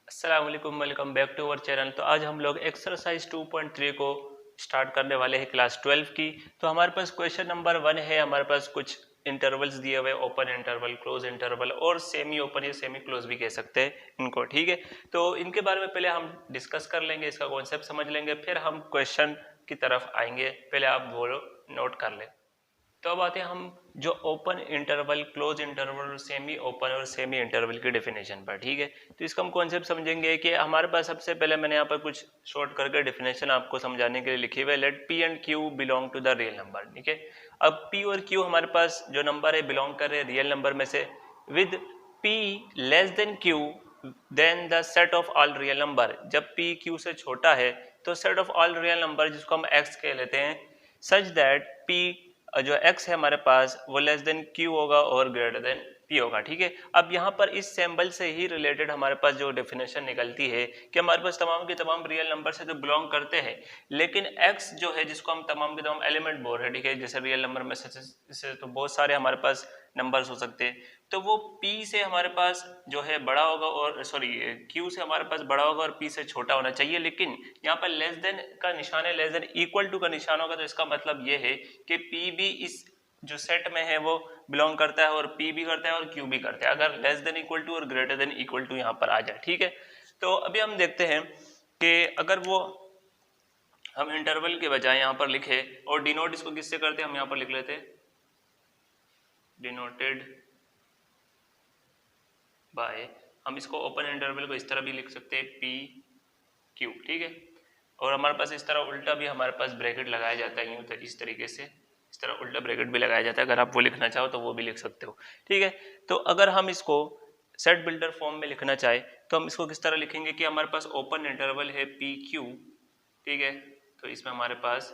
अस्सलाम वालेकुम, welcome back to our channel. तो आज हम लोग एक्सरसाइज 2.3 को स्टार्ट करने वाले हैं क्लास 12 की। तो हमारे पास क्वेश्चन नंबर 1 है। हमारे पास कुछ इंटरवल्स दिए हुए, ओपन इंटरवल, क्लोज इंटरवल और सेमी ओपन या सेमी क्लोज भी कह सकते हैं इनको, ठीक है। तो इनके बारे में पहले हम डिस्कस कर लेंगे, इसका कॉन्सेप्ट समझ लेंगे, फिर हम क्वेश्चन की तरफ आएंगे। पहले आप वो नोट कर लें। तो अब आते हैं हम जो open interval, close interval, semi open और सेमी इंटरवल की डेफिनेशन पर, ठीक है। तो इसका हम कॉन्सेप्ट समझेंगे कि हमारे पास सबसे पहले मैंने यहाँ पर कुछ शॉर्ट करके डेफिनेशन आपको समझाने के लिए लिखी हुई है। Let P and Q belong to the real number, ठीक है। अब पी और क्यू हमारे पास जो नंबर है बिलोंग कर रहे हैं रियल नंबर में से, with P less than Q then the set of all real number. जब पी क्यू से छोटा है तो set of all real number, जिसको हम एक्स कह लेते हैं, सच दैट पी जो x है हमारे पास वो लेस देन q होगा और ग्रेटर देन p होगा, ठीक है। अब यहाँ पर इस सिंबल से ही रिलेटेड हमारे पास जो डेफिनेशन निकलती है कि हमारे पास तमाम के तमाम रियल नंबर से तो बिलोंग करते हैं, लेकिन x जो है जिसको हम तमाम के तमाम एलिमेंट बोल रहे हैं, ठीक है। जैसे रियल नंबर में से तो बहुत सारे हमारे पास नंबर्स हो सकते हैं, तो वो p से हमारे पास जो है बड़ा होगा, और सॉरी q से हमारे पास बड़ा होगा और p से छोटा होना चाहिए। लेकिन यहाँ पर लेस देन का निशान है, लेस देन इक्वल टू का निशान होगा, तो इसका मतलब ये है कि p भी इस जो सेट में है वो बिलोंग करता है, और p भी करता है और q भी करता है, अगर लेस देन इक्वल टू और ग्रेटर देन इक्वल टू यहाँ पर आ जाए, ठीक है। तो अभी हम देखते हैं कि अगर वो हम इंटरवल के बजाय यहाँ पर लिखे, और डिनोट इसको किससे करते हैं, हम यहाँ पर लिख लेते हैं डिनोटेड बाय, हम इसको ओपन इंटरवल को इस तरह भी लिख सकते हैं पी क्यू, ठीक है। और हमारे पास इस तरह उल्टा भी हमारे पास ब्रैकेट लगाया जाता है, यूं तो इस तरीके से, इस तरह उल्टा ब्रैकेट भी लगाया जाता है। अगर आप वो लिखना चाहो तो वो भी लिख सकते हो, ठीक है। तो अगर हम इसको सेट बिल्डर फॉर्म में लिखना चाहे तो हम इसको किस तरह लिखेंगे कि हमारे पास ओपन इंटरवल है पी क्यू, ठीक है। तो इसमें हमारे पास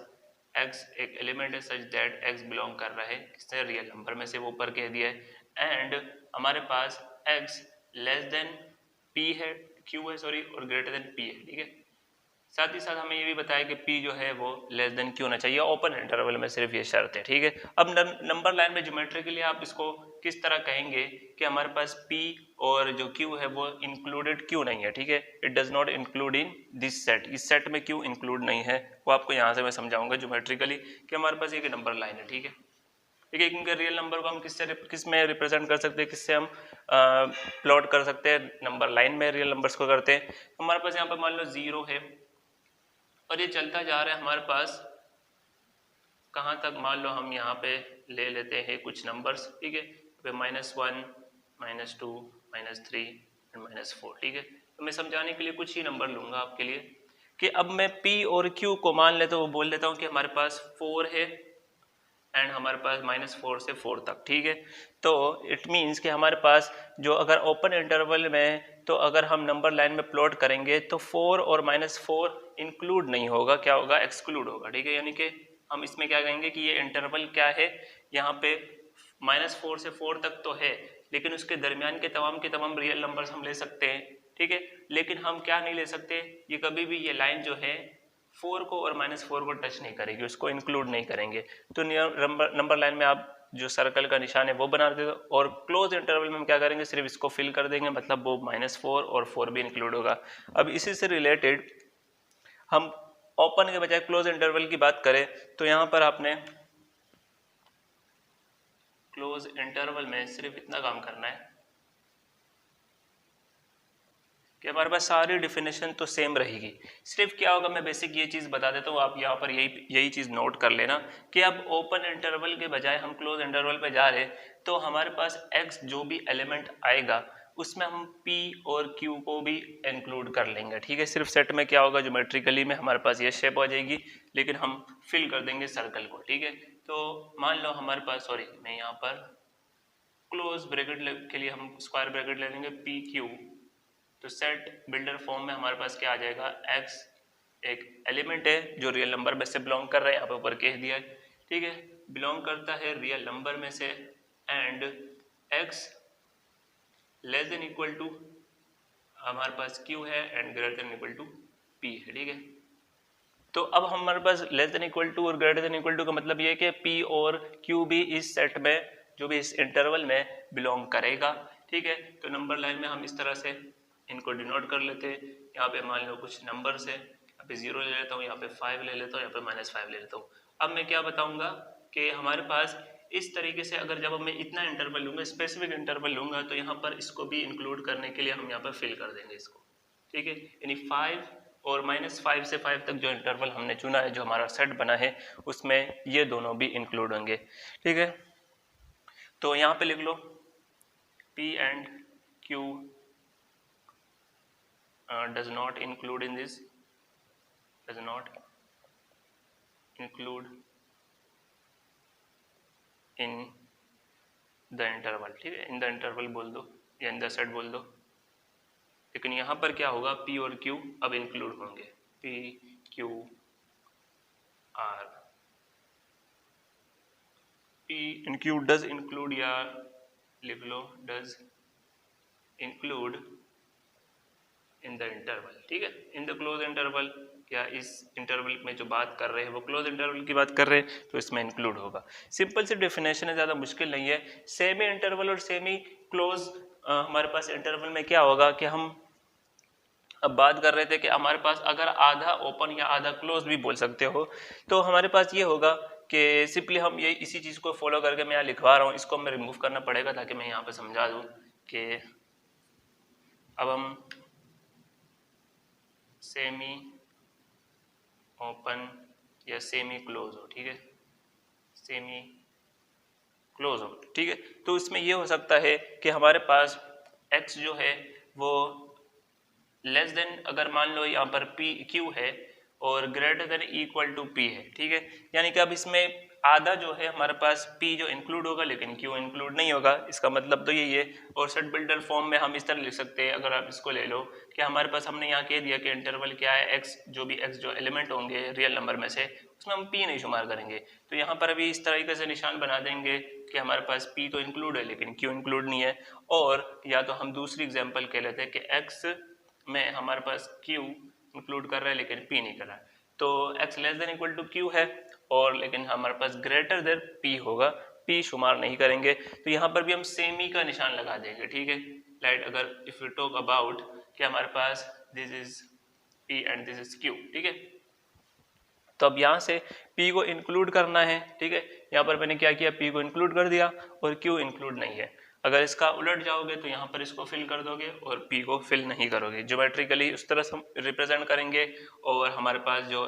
x एक एलिमेंट है सच दैट x बिलोंग कर रहा है किससे, रियल नंबर में से, वो ऊपर कह दिया है। एंड हमारे पास x लेस देन p है, q है सॉरी, और ग्रेटर देन p है, ठीक है। साथ ही साथ हमें ये भी बताया कि p जो है वो लेस देन q होना चाहिए ओपन इंटरवल में, सिर्फ ये शर्त है, ठीक है। अब नंबर लाइन में ज्योमेट्री के लिए आप इसको किस तरह कहेंगे कि हमारे पास p और जो q है वो इंक्लूडेड क्यों नहीं है, ठीक है। It does not include in this set, इस सेट में क्यों इंक्लूड नहीं है वो आपको यहाँ से मैं समझाऊंगा ज्योमेट्रिकली कि हमारे पास एक नंबर लाइन है, ठीक है। ठीक है, क्योंकि रियल नंबर को हम किस में रिप्रेजेंट कर सकते हैं, किससे हम प्लॉट कर सकते हैं, नंबर लाइन में रियल नंबर्स को करते हैं। हमारे पास यहाँ पर मान लो 0 है और ये चलता जा रहा है हमारे पास कहाँ तक, मान लो हम यहाँ पे ले लेते हैं कुछ नंबर्स, ठीक है। -1, -2, -3 एंड -4, ठीक है। तो मैं समझाने के लिए कुछ ही नंबर लूंगा आपके लिए कि अब मैं p और q को मान लेता हूँ, बोल देता हूँ कि हमारे पास 4 है एंड हमारे पास -4 से 4 तक, ठीक है। तो इट मीन्स कि हमारे पास जो अगर ओपन इंटरवल में, तो अगर हम नंबर लाइन में प्लॉट करेंगे तो 4 और -4 इंक्लूड नहीं होगा, क्या होगा, एक्सक्लूड होगा, ठीक है। यानी कि हम इसमें क्या कहेंगे कि ये इंटरवल क्या है, यहाँ पे -4 से 4 तक तो है, लेकिन उसके दरमियान के तमाम रियल नंबर्स हम ले सकते हैं, ठीक है। लेकिन हम क्या नहीं ले सकते, ये कभी भी ये लाइन जो है 4 को और -4 को टच नहीं करेगी, उसको इंक्लूड नहीं करेंगे। तो नंबर लाइन में आप जो सर्कल का निशान है वो बना देते, और क्लोज इंटरवल में हम क्या करेंगे, सिर्फ इसको फिल कर देंगे, मतलब वो -4 और 4 भी इंक्लूड होगा। अब इसी से रिलेटेड हम ओपन के बजाय क्लोज इंटरवल की बात करें तो यहाँ पर आपने क्लोज इंटरवल में सिर्फ इतना काम करना है कि हमारे पास सारी डिफिनेशन तो सेम रहेगी। सिर्फ क्या होगा, मैं बेसिक ये चीज़ बता देता हूँ, आप यहाँ पर यही चीज़ नोट कर लेना कि अब ओपन इंटरवल के बजाय हम क्लोज इंटरवल पे जा रहे, तो हमारे पास x जो भी एलिमेंट आएगा उसमें हम p और q को भी इंक्लूड कर लेंगे, ठीक है। सिर्फ सेट में क्या होगा, ज्योमेट्रिकली में हमारे पास ये शेप आ जाएगी, लेकिन हम फिल कर देंगे सर्कल को, ठीक है। तो मान लो हमारे पास, सॉरी मैं यहाँ पर क्लोज ब्रैकेट के लिए हम स्क्वायर ब्रैकेट ले लेंगे पी क्यू। तो सेट बिल्डर फॉर्म में हमारे पास क्या आ जाएगा, x एक एलिमेंट है जो रियल नंबर में से बिलोंग कर रहा है, यहाँ पे ऊपर कह दिया है, ठीक है, बिलोंग करता है रियल नंबर में से, and x less than equal to हमारे पास q है and greater than equal to p है, ठीक है। तो अब हमारे पास लेस देन इक्वल टू और ग्रेटर देन इक्वल टू का मतलब ये है कि p और q भी इस सेट में, जो भी इस इंटरवल में बिलोंग करेगा, ठीक है। तो नंबर लाइन में हम इस तरह से इनको डिनोट कर लेते हैं। यहाँ पे मान लो कुछ नंबर्स है, यहाँ पे 0 ले लेता हूँ, यहाँ पे 5 ले लेता हूँ, यहाँ पे -5 ले लेता हूँ। अब मैं क्या बताऊंगा कि हमारे पास इस तरीके से अगर जब मैं इतना इंटरवल लूंगा, स्पेसिफिक इंटरवल लूंगा, तो यहाँ पर इसको भी इंक्लूड करने के लिए हम यहाँ पर फिल कर देंगे इसको, ठीक है। यानी 5 और -5 से 5 तक जो इंटरवल हमने चुना है, जो हमारा सेट बना है, उसमें ये दोनों भी इंक्लूड होंगे, ठीक है। तो यहाँ पे लिख लो P and Q does not include in this, does not include in the interval, ठीक है। इन द इंटरवल बोल दो या इन द सेट बोल दो, लेकिन यहाँ पर क्या होगा, P और Q अब इंक्लूड होंगे, P Q R, P and Q does include, या लिख लो does include in the interval, ठीक है। इन द क्लोज इंटरवल, या इस इंटरवल में जो बात कर रहे हैं वो क्लोज इंटरवल की बात कर रहे हैं, तो इसमें इंक्लूड होगा। सिंपल सी डेफिनेशन है, ज़्यादा मुश्किल नहीं है। सेमी इंटरवल और सेमी क्लोज हमारे पास इंटरवल में क्या होगा कि हम अब बात कर रहे थे कि हमारे पास अगर आधा ओपन या आधा क्लोज भी बोल सकते हो, तो हमारे पास ये होगा कि सिंपली हम ये इसी चीज़ को फॉलो करके मैं यहाँ लिखवा रहा हूँ, इसको हमें रिमूव करना पड़ेगा ताकि मैं यहाँ पे समझा दूँ कि अब हम सेमी ओपन या सेमी क्लोज हो, ठीक है, सेमी क्लोज हो, ठीक है। तो इसमें ये हो सकता है कि हमारे पास x जो है वो लेस देन, अगर मान लो यहाँ पर P Q है और greater than equal to P है, ठीक है। यानी कि अब इसमें आधा जो है हमारे पास P जो इंक्लूड होगा लेकिन Q इंक्लूड नहीं होगा, इसका मतलब तो यही है। और सेट बिल्डर फॉर्म में हम इस तरह लिख सकते हैं, अगर आप इसको ले लो कि हमारे पास हमने यहाँ कह दिया कि इंटरवल क्या है, x जो भी x जो एलिमेंट होंगे रियल नंबर में से, उसमें हम P नहीं शुमार करेंगे। तो यहाँ पर अभी इस तरीके से निशान बना देंगे कि हमारे पास P तो इंक्लूड है लेकिन Q इंक्लूड नहीं है। और या तो हम दूसरी एग्जाम्पल कह लेते हैं कि x में हमारे पास Q इंक्लूड कर रहा है लेकिन P नहीं कर रहा है, तो x less than equal to Q है और लेकिन हमारे पास ग्रेटर देन P होगा, P शुमार नहीं करेंगे। तो यहाँ पर भी हम सेमी का निशान लगा देंगे, ठीक है। राइट, अगर इफ यू टॉक अबाउट कि हमारे पास this is P and this is Q, ठीक है। तो अब यहाँ से P को इंक्लूड करना है, ठीक है। यहाँ पर मैंने क्या किया, P को इंक्लूड कर दिया और Q इंक्लूड नहीं है। अगर इसका उलट जाओगे तो यहाँ पर इसको फिल कर दोगे और P को फिल नहीं करोगे। ज्योमेट्रिकली उस तरह से हम रिप्रेजेंट करेंगे और हमारे पास जो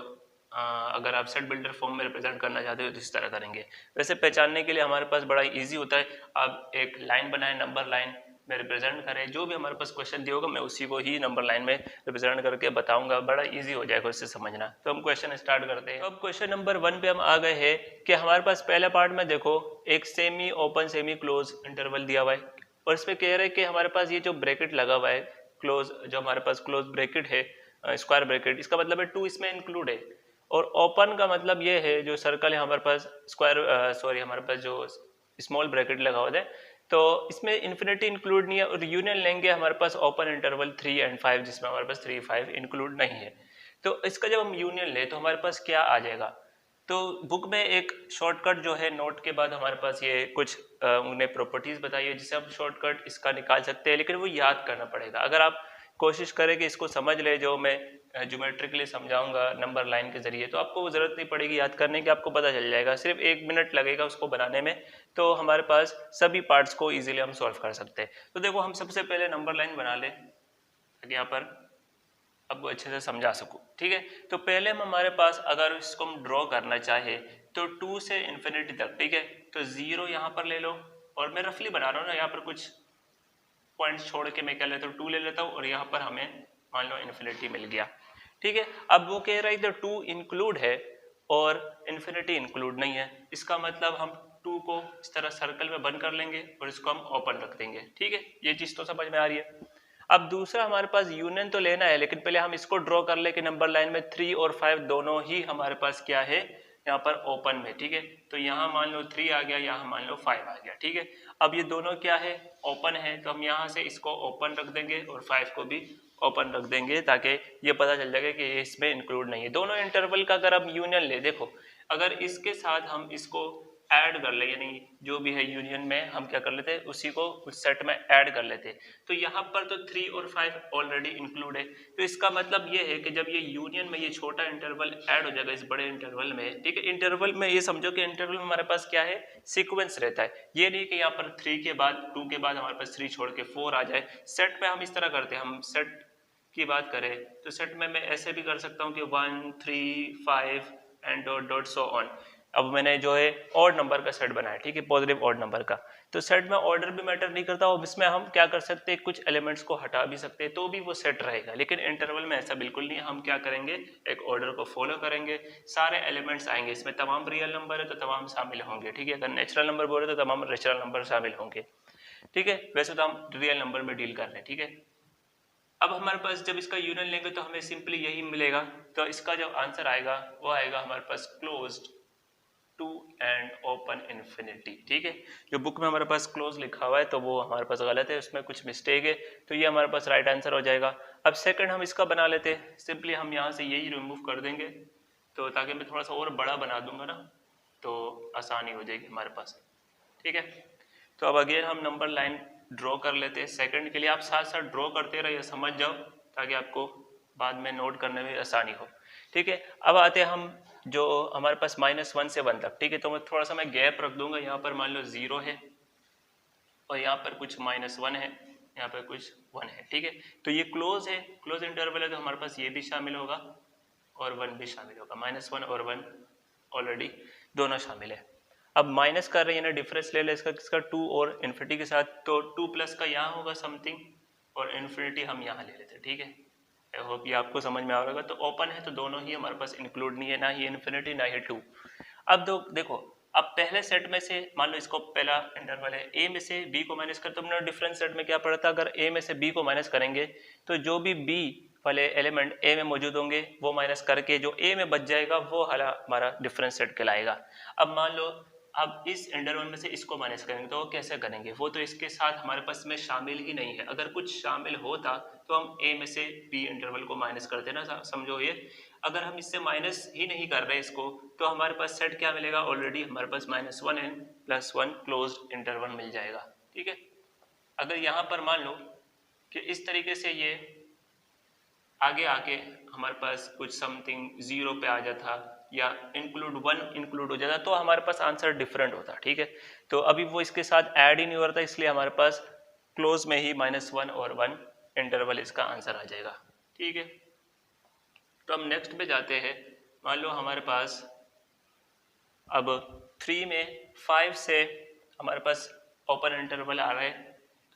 अगर आप सेट बिल्डर फॉर्म में रिप्रेजेंट करना चाहते हो तो इस तरह करेंगे। वैसे पहचानने के लिए हमारे पास बड़ा इजी होता है, आप एक लाइन बनाएं, नंबर लाइन में रिप्रेजेंट करें, जो भी हमारे पास क्वेश्चन दिया होगा मैं उसी को ही नंबर लाइन में रिप्रेजेंट करके बताऊंगा, बड़ा इजी हो जाएगा उससे समझना। तो हम क्वेश्चन स्टार्ट करते हैं। तो अब क्वेश्चन नंबर 1 पे हम आ गए हैं कि हमारे पास पहले पार्ट में देखो एक semi open semi close interval दिया हुआ है और इसमें कह रहे हैं कि हमारे पास ये जो ब्रैकेट लगा हुआ है क्लोज, जो हमारे पास क्लोज ब्रैकेट है स्क्वायर ब्रैकेट, इसका मतलब है 2 इसमें इंक्लूड है। और ओपन का मतलब ये है जो सर्कल है हमारे पास स्क्वायर हमारे पास जो स्मॉल ब्रैकेट लगा हुआ है, तो इसमें इन्फिनिटी इंक्लूड नहीं है। और यूनियन लेंगे हमारे पास ओपन इंटरवल 3 और 5 जिसमें हमारे पास 3, 5 इंक्लूड नहीं है। तो इसका जब हम यूनियन ले तो हमारे पास क्या आ जाएगा, तो बुक में एक शॉर्टकट जो है नोट के बाद हमारे पास ये कुछ उन्हें प्रॉपर्टीज बताई है जिससे हम शॉर्टकट इसका निकाल सकते हैं, लेकिन वो याद करना पड़ेगा। अगर आप कोशिश करें कि इसको समझ ले जो मैं ज्योमेट्रिकली समझाऊंगा नंबर लाइन के जरिए, तो आपको वो जरूरत नहीं पड़ेगी याद करने की, आपको पता चल जाएगा, सिर्फ 1 मिनट लगेगा उसको बनाने में, तो हमारे पास सभी पार्ट्स को इजीली हम सॉल्व कर सकते हैं। तो देखो हम सबसे पहले नंबर लाइन बना लें ताकि यहाँ पर आपको अच्छे से समझा सकूं, ठीक है। तो पहले हम हमारे पास अगर इसको हम ड्रॉ करना चाहे तो 2 से इन्फिनिटी तक, ठीक है, तो 0 यहाँ पर ले लो और मैं रफली बना रहा हूँ ना, यहाँ पर कुछ पॉइंट्स छोड़ के मैं क्या लेता हूँ 2 ले लेता हूँ और यहाँ पर हमें मान लो इन्फिनिटी मिल गया, ठीक है। अब वो कह रहा है इधर 2 इंक्लूड है और इन्फिनिटी इंक्लूड नहीं है, इसका मतलब हम 2 को इस तरह सर्कल में बंद कर लेंगे और इसको हम ओपन रख देंगे, ठीक है। ये चीज तो समझ में आ रही है। अब दूसरा हमारे पास यूनियन तो लेना है, लेकिन पहले हम इसको ड्रॉ कर ले कि नंबर लाइन में 3 और 5 दोनों ही हमारे पास क्या है यहाँ पर ओपन में, ठीक है। तो यहाँ मान लो 3 आ गया, यहाँ मान लो 5 आ गया, ठीक है। अब ये दोनों क्या है, ओपन है, तो हम यहाँ से इसको ओपन रख देंगे और 5 को भी ओपन रख देंगे ताकि ये पता चल जाएगा कि ये इसमें इंक्लूड नहीं है। दोनों इंटरवल का अगर हम यूनियन ले, देखो अगर इसके साथ हम इसको ऐड कर ले, यानी जो भी है यूनियन में हम क्या कर लेते हैं, उसी को उस सेट में ऐड कर लेते हैं। तो यहाँ पर तो 3 और 5 ऑलरेडी इंक्लूड है, तो इसका मतलब ये है कि जब ये यूनियन में ये छोटा इंटरवल ऐड हो जाएगा इस बड़े इंटरवल में, ठीक है। इंटरवल में ये समझो कि इंटरवल में हमारे पास क्या है, सीक्वेंस रहता है। ये नहीं कि यहाँ पर 3 के बाद 2 के बाद हमारे पास 3 छोड़ के 4 आ जाए। सेट में हम इस तरह करते हैं, हम सेट की बात करें तो सेट में मैं ऐसे भी कर सकता हूँ कि 1 3 5 and dot dot so on. अब मैंने जो है ऑड नंबर का सेट बनाया, ठीक है, पॉजिटिव ऑड नंबर का। तो सेट में ऑर्डर भी मैटर नहीं करता, और इसमें हम क्या कर सकते हैं, कुछ एलिमेंट्स को हटा भी सकते हैं तो भी वो सेट रहेगा। लेकिन इंटरवल में ऐसा बिल्कुल नहीं है, हम क्या करेंगे, एक ऑर्डर को फॉलो करेंगे, सारे एलिमेंट्स आएंगे, इसमें तमाम रियल नंबर है तो तमाम शामिल होंगे, ठीक है। अगर नेचुरल नंबर बोले तो तमाम नेचुरल नंबर शामिल होंगे, ठीक है। वैसे तो हम रियल नंबर में डील कर रहे हैं, ठीक है। अब हमारे पास जब इसका यूनियन लेंगे तो हमें सिंपली यही मिलेगा। तो इसका जो आंसर आएगा वो आएगा हमारे पास closed two and open infinity, ठीक है। जो बुक में हमारे पास क्लोज लिखा हुआ है तो वो हमारे पास गलत है, उसमें कुछ मिस्टेक है, तो ये हमारे पास राइट आंसर हो जाएगा। अब सेकंड हम इसका बना लेते हैं, सिंपली हम यहाँ से यही रिमूव कर देंगे, तो ताकि मैं थोड़ा सा और बड़ा बना दूंगा ना तो आसानी हो जाएगी हमारे पास, ठीक है। तो अब अगेन हम नंबर लाइन ड्रॉ कर लेते हैं। सेकंड के लिए आप साथ साथ ड्रॉ करते रहिए, समझ जाओ, ताकि आपको बाद में नोट करने में आसानी हो, ठीक है। अब आते हैं हम जो हमारे पास -1 से 1 तक, ठीक है। तो मैं थोड़ा सा मैं गैप रख दूंगा, यहाँ पर मान लो 0 है और यहाँ पर कुछ -1 है, यहाँ पर कुछ 1 है, ठीक है। तो ये क्लोज है, क्लोज इंटरवल है, तो हमारे पास ये भी शामिल होगा और 1 भी शामिल होगा। -1 और 1 ऑलरेडी दोनों शामिल है। अब माइनस कर रहे हैं ना, डिफरेंस ले ले इसका किसका, 2 और इन्फिनिटी के साथ, तो 2 प्लस का यहाँ होगा समथिंग और इन्फिनिटी हम यहाँ ले लेते हैं, ठीक है। आई होप ये आपको समझ में आ रहा होगा। तो ओपन है तो दोनों ही हमारे पास इंक्लूड नहीं है, ना ही इन्फिनिटी ना ही 2। अब देखो, अब पहले सेट में से मान लो इसको पहला इंटरवल है, ए में से बी को माइनस कर, तो हमने डिफरेंट सेट में क्या पढ़ा था, अगर ए में से बी को माइनस करेंगे तो जो भी बी वाले एलिमेंट ए में मौजूद होंगे वो माइनस करके जो ए में बच जाएगा वो हमारा डिफरेंस सेट कहलाएगा। अब मान लो अब इस इंटरवल में से इसको माइनस करेंगे तो वो कैसे करेंगे, वो तो इसके साथ हमारे पास में शामिल ही नहीं है। अगर कुछ शामिल होता तो हम ए में से बी इंटरवल को माइनस करते ना, समझो ये। अगर हम इससे माइनस ही नहीं कर रहे इसको, तो हमारे पास सेट क्या मिलेगा, ऑलरेडी हमारे पास -1 एंड +1 क्लोज्ड इंटरवल मिल जाएगा, ठीक है। अगर यहाँ पर मान लो कि इस तरीके से ये आगे आके हमारे पास कुछ समथिंग 0 पे आ जाता या इंक्लूड 1 इंक्लूड हो जाता तो हमारे पास आंसर डिफरेंट होता, ठीक है। तो अभी वो इसके साथ ऐड ही नहीं हो रहा था, इसलिए हमारे पास क्लोज में ही -1 और 1 इंटरवल इसका आंसर आ जाएगा, ठीक है। तो हम नेक्स्ट पे जाते हैं। मान लो हमारे पास अब 3 में 5 से हमारे पास ओपन इंटरवल आ रहा है,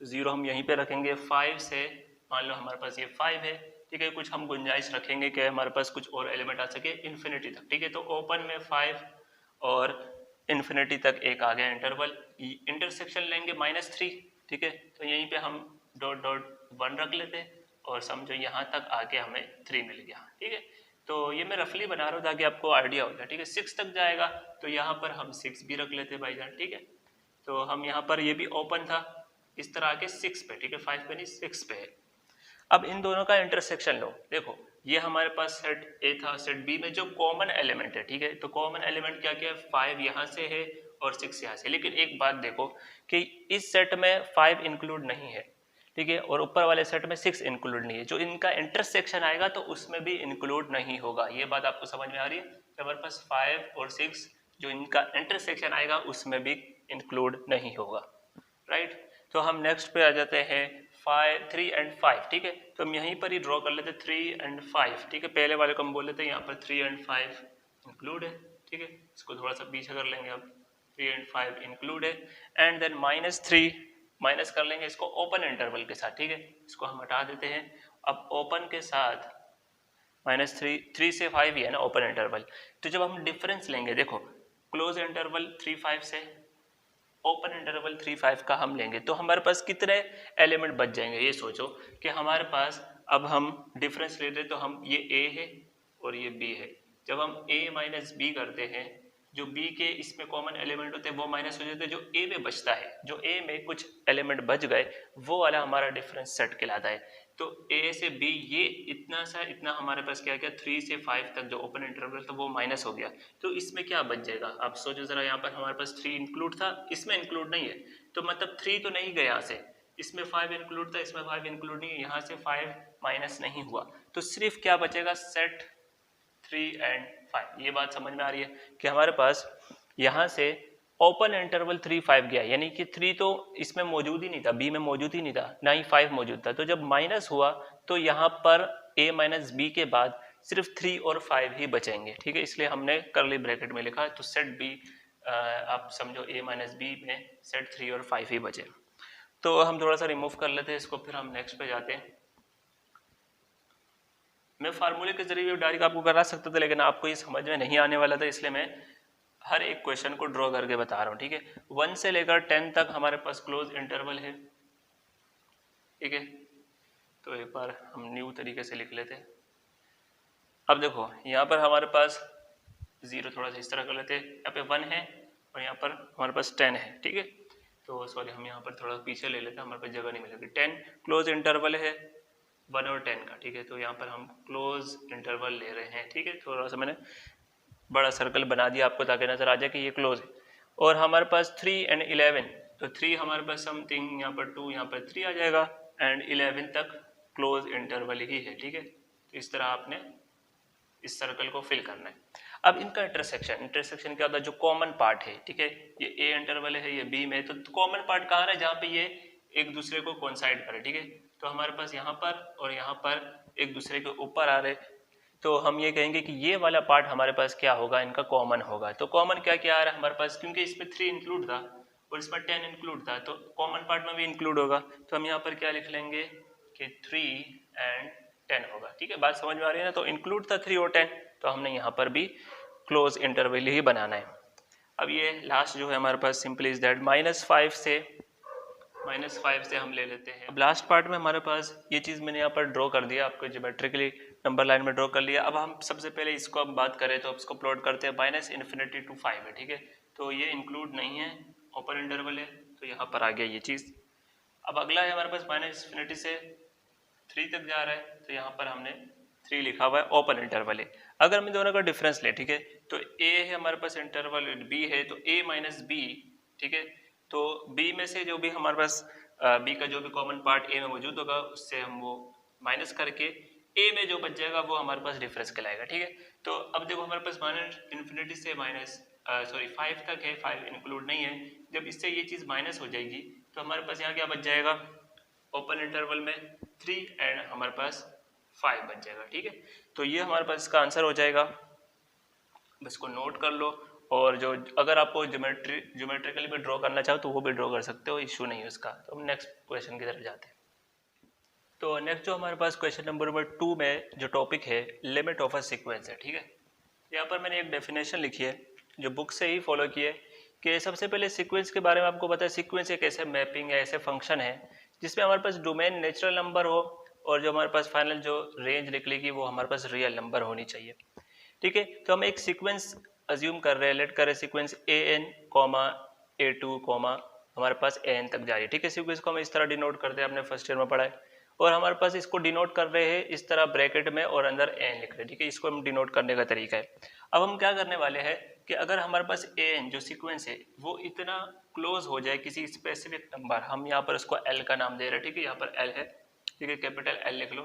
तो 0 हम यहीं पे रखेंगे। 5 से मान लो हमारे पास ये 5 है, ठीक है। कुछ हम गुंजाइश रखेंगे कि हमारे पास कुछ और एलिमेंट आ सके इन्फिनिटी तक, ठीक है। तो ओपन में 5 और इन्फिनिटी तक एक आ गया इंटरवल, इंटरसेक्शन लेंगे -3, ठीक है। तो यहीं पे हम डॉट डॉट 1 रख लेते और समझो यहाँ तक आके हमें 3 मिल गया, ठीक है। तो ये मैं रफली बना रहा हूँ ताकि आपको आइडिया हो जाए, ठीक है। 6 तक जाएगा तो यहाँ पर हम 6 भी रख लेते भाईजान, ठीक है। तो हम यहाँ पर ये भी ओपन था, इस तरह आके 6 पे, ठीक है, 5 पे नहीं 6 पे है। अब इन दोनों का इंटरसेक्शन लो, देखो ये हमारे पास सेट ए था, सेट बी में जो कॉमन एलिमेंट है, ठीक है। तो कॉमन एलिमेंट क्या क्या है, 5 यहाँ से है और 6 यहाँ से। लेकिन एक बात देखो कि इस सेट में 5 इंक्लूड नहीं है, ठीक है, और ऊपर वाले सेट में 6 इंक्लूड नहीं है। जो इनका इंटरसेक्शन आएगा तो उसमें भी इंक्लूड नहीं होगा। ये बात आपको समझ में आ रही है। तो हमारे पास 5 और 6 जो इनका इंटरसेक्शन आएगा उसमें भी इंक्लूड नहीं होगा, राइट। तो हम नेक्स्ट पे आ जाते हैं 3 एंड 5, ठीक है। तो हम यहीं पर ही ड्रॉ कर लेते 3 एंड 5, ठीक है। पहले वाले को हम बोल लेते हैं यहाँ पर 3 एंड 5 इंक्लूड है, ठीक है। इसको थोड़ा सा पीछे कर लेंगे, अब 3 एंड 5 इंक्लूड है। एंड देन -3 माइनस कर लेंगे इसको ओपन इंटरवल के साथ, ठीक है। इसको हम हटा देते हैं। अब ओपन के साथ -3 से 5 ही है ना ओपन इंटरवल। तो जब हम डिफरेंस लेंगे, देखो क्लोज इंटरवल 3 5 से ओपन इंटरवल 3 5 का हम लेंगे तो हमारे पास कितने एलिमेंट बच जाएंगे। ये सोचो कि हमारे पास अब हम डिफरेंस लेते तो हम ये a है और ये b है। जब हम a माइनस बी करते हैं, जो b के इसमें कॉमन एलिमेंट होते हैं वो माइनस हो जाते हैं, जो a में बचता है, जो a में कुछ एलिमेंट बच गए वो वाला हमारा डिफरेंस सेट कहलाता है। तो ए से बी ये इतना सा इतना हमारे पास क्या 3 से 5 तक जो ओपन इंटरवल था वो माइनस हो गया। तो इसमें क्या बच जाएगा आप सोचो जरा, यहाँ पर हमारे पास 3 इंक्लूड था, इसमें इंक्लूड नहीं है, तो मतलब 3 तो नहीं गया यहाँ से, इसमें 5 इंक्लूड था, इसमें 5 इंक्लूड नहीं है, यहाँ से 5 माइनस नहीं हुआ, तो सिर्फ क्या बचेगा सेट 3 एंड 5। ये बात समझ में आ रही है कि हमारे पास यहाँ से ओपन इंटरवल 3 5 गया, यानी कि 3 तो इसमें मौजूद ही नहीं था, बी में मौजूद ही नहीं था, ना ही 5 मौजूद था, तो जब माइनस हुआ तो यहाँ पर a माइनस बी के बाद सिर्फ 3 और 5 ही बचेंगे, ठीक है, इसलिए हमने कर्ली ब्रैकेट में लिखा। तो सेट बी आप समझो a माइनस बी में सेट 3 और 5 ही बचे। तो हम थोड़ा सा रिमूव कर लेते हैं इसको, फिर हम नेक्स्ट पे जाते हैं। मैं फार्मूले के जरिए डायरेक्ट आपको करा सकता था, लेकिन आपको ये समझ में नहीं आने वाला था, इसलिए मैं हर एक क्वेश्चन को ड्रॉ करके बता रहा हूँ, ठीक है। 1 से लेकर 10 तक हमारे पास क्लोज इंटरवल है, ठीक है। तो एक बार हम न्यू तरीके से लिख लेते हैं। अब देखो यहाँ पर हमारे पास 0 थोड़ा सा इस तरह कर लेते हैं, यहाँ पे 1 है और यहाँ पर हमारे पास 10 है, ठीक है। तो सॉरी हम यहाँ पर थोड़ा पीछे ले लेते हैं, हमारे पास जगह नहीं मिलेगी। 10 क्लोज इंटरवल है 1 और 10 का, ठीक है। तो यहाँ पर हम क्लोज इंटरवल ले रहे हैं, ठीक है। थोड़ा सा मैंने बड़ा सर्कल बना दिया आपको ताकि नजर आ जाए कि ये क्लोज है। और हमारे पास 3 एंड 11, तो 3 हमारे पास समथिंग, यहाँ पर 2, यहाँ पर 3 आ जाएगा, एंड 11 तक क्लोज इंटरवल ही है, ठीक है। तो इस तरह आपने इस सर्कल को फिल करना है। अब इनका इंटरसेक्शन क्या होता है, जो कॉमन पार्ट है, ठीक है, ये ए इंटरवल है, ये बी में, तो कॉमन पार्ट कहाँ है, जहाँ पे ये एक दूसरे को कोइंसाइड करे, ठीक है। तो हमारे पास यहाँ पर और यहाँ पर एक दूसरे के ऊपर आ रहे, तो हम ये कहेंगे कि ये वाला पार्ट हमारे पास क्या होगा, इनका कॉमन होगा। तो कॉमन क्या क्या आ रहा है हमारे पास, क्योंकि इसमें 3 इंक्लूड था और इसमें 10 इंक्लूड था, तो कॉमन पार्ट में भी इंक्लूड होगा। तो हम यहाँ पर क्या लिख लेंगे कि 3 एंड 10 होगा, ठीक है। बात समझ में आ रही है ना। तो इंक्लूड था 3 और 10, तो हमने यहाँ पर भी क्लोज इंटरवल ही बनाना है। अब ये लास्ट जो है हमारे पास सिंपली इज दैट -5 से हम ले लेते हैं। अब लास्ट पार्ट में हमारे पास ये चीज़ मैंने यहाँ पर ड्रॉ कर दिया, आपको ज्योमेट्रिकली नंबर लाइन में ड्रॉ कर लिया। अब हम सबसे पहले इसको अब बात करें तो इसको प्लॉट करते हैं, -∞ to 5 है, ठीक है। तो ये इंक्लूड नहीं है, ओपन इंटरवल है, तो यहाँ पर आ गया ये चीज़। अब अगला है हमारे पास -∞ से 3 तक जा रहा है, तो यहाँ पर हमने 3 लिखा हुआ है, ओपन इंटरवल है। अगर हम दोनों का डिफरेंस ले, ठीक है, तो a है हमारे पास इंटरवल, b है, तो a माइनस बी, ठीक है। तो b में से जो भी हमारे पास b का जो भी कॉमन पार्ट a में मौजूद होगा उससे हम वो माइनस करके a में जो बच जाएगा वो हमारे पास डिफरेंस कहलाएगा, ठीक है। तो अब देखो हमारे पास -∞ से 5 तक है, 5 इंक्लूड नहीं है। जब इससे ये चीज़ माइनस हो जाएगी तो हमारे पास यहाँ क्या बच जाएगा, ओपन इंटरवल में 3 एंड हमारे पास 5 बच जाएगा, ठीक है। तो ये हमारे पास इसका आंसर हो जाएगा, बस को नोट कर लो। और जो अगर आपको ज्योमेट्रिकली भी ड्रॉ करना चाहो तो वो भी ड्रॉ कर सकते हो, इशू नहीं है उसका। तो हम नेक्स्ट क्वेश्चन की तरफ जाते हैं। तो नेक्स्ट जो हमारे पास क्वेश्चन नंबर 2 में जो टॉपिक है लिमिट ऑफ अ सीक्वेंस है, ठीक है। यहाँ पर मैंने एक डेफिनेशन लिखी है जो बुक से ही फॉलो की है कि सबसे पहले सीक्वेंस के बारे में आपको पता है, सीक्वेंस एक ऐसे मैपिंग है, ऐसे फंक्शन है जिसमें हमारे पास डोमेन नेचुरल नंबर हो और जो हमारे पास फाइनल जो रेंज निकलेगी वो हमारे पास रियल नंबर होनी चाहिए, ठीक है। तो हम एक सीक्वेंस अज्यूम कर रहे हैं, लेट करें सीक्वेंस an, a2, हमारे पास an तक जा रही है, ठीक है। सीक्वेंस को हम इस तरह डिनोट करते हैं, आपने फर्स्ट ईयर में पढ़ा है। और हमारे पास इसको डिनोट कर रहे हैं इस तरह ब्रैकेट में और अंदर n लिख रहे हैं, ठीक है। इसको हम डिनोट करने का तरीका है। अब हम क्या करने वाले हैं कि अगर हमारे पास an जो सीक्वेंस है वो इतना क्लोज हो जाए किसी स्पेसिफिक नंबर, हम यहाँ पर उसको l का नाम दे रहे हैं, ठीक है। यहाँ पर l है, ठीक है, कैपिटल L लिख लो,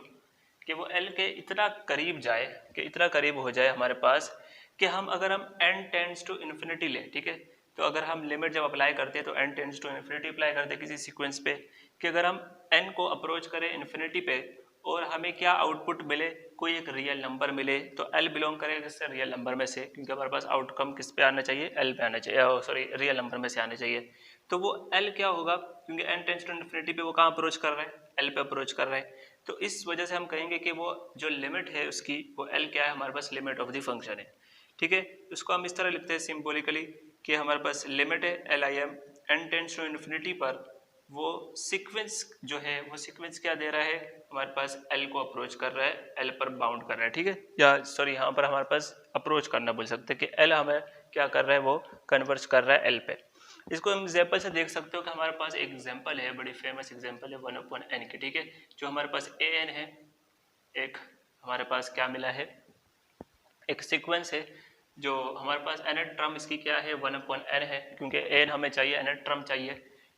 कि वो l के इतना करीब जाए, कि इतना करीब हो जाए हमारे पास कि अगर हम n टेंड्स टू इन्फिनिटी लें, ठीक है। तो अगर हम लिमिट जब अप्लाई करते हैं तो n tends to infinity apply करते हैं किसी सीक्वेंस पे, कि अगर हम n को अप्रोच करें इन्फिनिटी पे और हमें क्या आउटपुट मिले, कोई एक रियल नंबर मिले, तो l बिलोंग करेगा किससे, रियल नंबर में से, क्योंकि हमारे पास आउटकम किस पे आना चाहिए, l पे आना चाहिए, सॉरी रियल नंबर में से आना चाहिए। तो वो l क्या होगा, क्योंकि n टेंड्स टू इन्फिनिटी पे वो कहाँ अप्रोच कर रहा है, l पे अप्रोच कर रहा है। तो इस वजह से हम कहेंगे कि वो जो लिमिट है उसकी, वो l क्या है, हमारे पास लिमिट ऑफ द फंक्शन है, ठीक है। उसको हम इस तरह लिखते हैं सिंबॉलिकली कि हमारे पास लिमिट है LIM n tends to infinity पर, वो सीक्वेंस जो है वो सीक्वेंस क्या दे रहा है, हमारे पास l को अप्रोच कर रहा है, l पर बाउंड कर रहा है, ठीक है। या सॉरी यहाँ पर हमारे पास अप्रोच करना बोल सकते हैं कि l हमें क्या कर रहा है, वो कन्वर्ज कर रहा है l पे। इसको हम एग्जाम्पल से देख सकते हो कि हमारे पास एक एग्जाम्पल है, बड़ी फेमस एग्जाम्पल है 1/n की, ठीक है। जो हमारे पास an है, एक हमारे पास क्या मिला है, एक सीक्वेंस है जो हमारे पास nth टर्म इसकी क्या है 1/n है, क्योंकि n हमें चाहिए, nth टर्म चाहिए,